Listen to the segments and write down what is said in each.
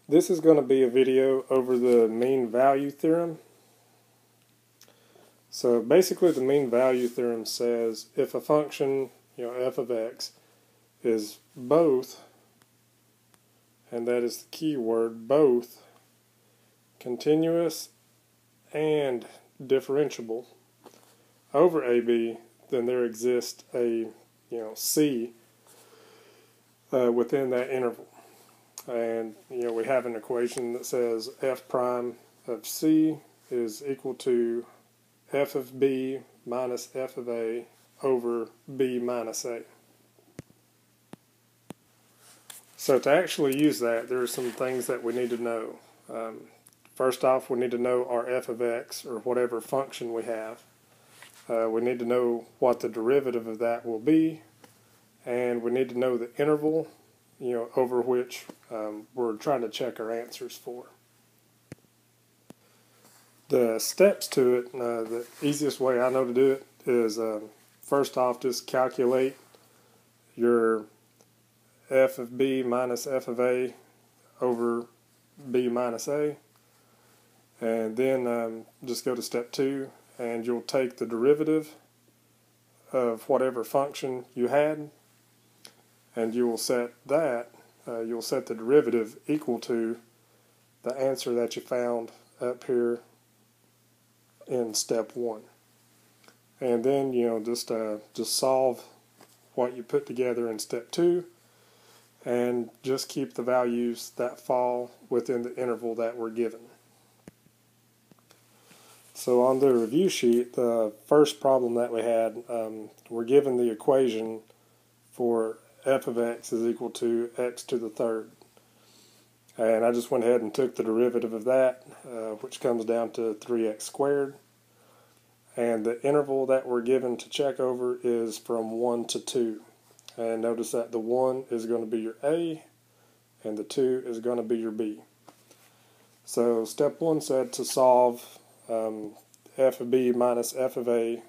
This is going to be a video over the mean value theorem. So basically the mean value theorem says if a function, f of x, is both, and that is the key word, both continuous and differentiable over AB, then there exists a C within that interval. And we have an equation that says f prime of C is equal to f of B minus f of A over B minus A. So to actually use that, there are some things that we need to know. First off, we need to know our f of x, or whatever function we have. We need to know what the derivative of that will be, and we need to know the interval over which we're trying to check our answers for. The steps to it, the easiest way I know to do it is first off just calculate your f of B minus f of A over B minus A, and then just go to step 2 and you'll take the derivative of whatever function you had, and you will set that, you'll set the derivative equal to the answer that you found up here in step 1. And then just solve what you put together in step 2, and just keep the values that fall within the interval that we're given. So on the review sheet, the first problem that we had, we're given the equation for f of x is equal to x to the third. And I just went ahead and took the derivative of that, which comes down to 3x squared. And the interval that we're given to check over is from 1 to 2. And notice that the 1 is going to be your A, and the 2 is going to be your B. So step 1 said to solve f of B minus f of A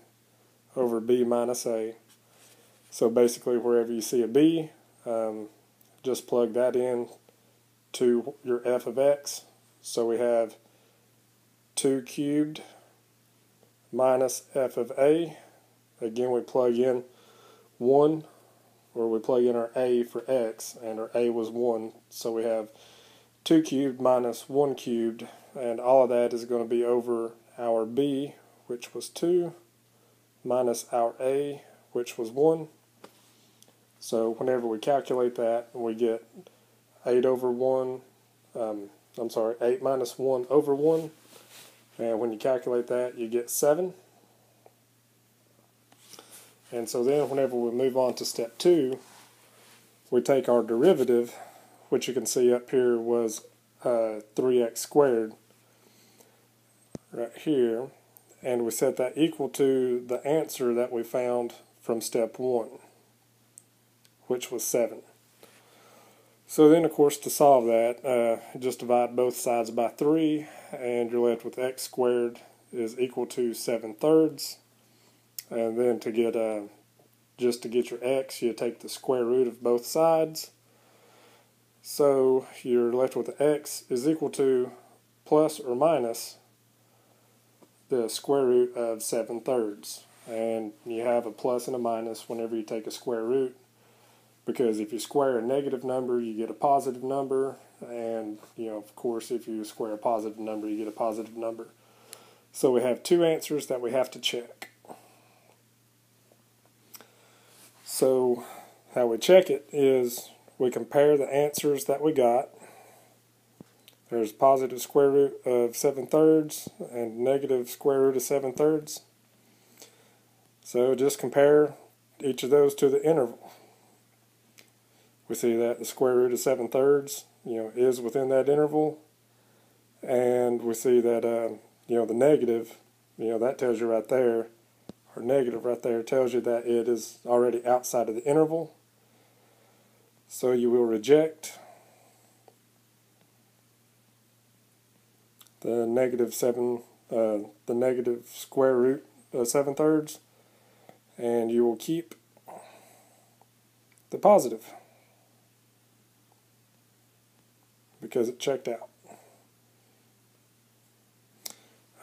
over B minus A. So basically wherever you see a B, just plug that in to your f of x. So we have 2 cubed minus f of A. Again, we plug in 1, or we plug in our A for x, and our A was 1. So we have 2 cubed minus 1 cubed, and all of that is going to be over our B, which was 2, minus our A, which was 1. So whenever we calculate that, we get 8 over 1, 8 minus 1 over 1, and when you calculate that, you get 7. And so then whenever we move on to step 2, we take our derivative, which you can see up here was 3x squared right here, and we set that equal to the answer that we found from step 1, which was 7. So then, of course, to solve that, just divide both sides by 3, and you're left with x squared is equal to 7 thirds. And then to get just to get your x, you take the square root of both sides. So you're left with x is equal to plus or minus the square root of 7 thirds. And you have a plus and a minus whenever you take a square root, because if you square a negative number, you get a positive number, and of course, if you square a positive number, you get a positive number. So we have two answers that we have to check. So how we check it is we compare the answers that we got. There's positive square root of 7 thirds and negative square root of 7 thirds. So just compare each of those to the interval. We see that the square root of 7 thirds, is within that interval, and we see that the negative, that tells you right there, or negative right there tells you that it is already outside of the interval. So you will reject the negative square root of 7 thirds, and you will keep the positive, because it checked out.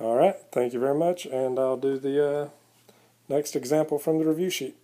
All right, thank you very much, and I'll do the next example from the review sheet.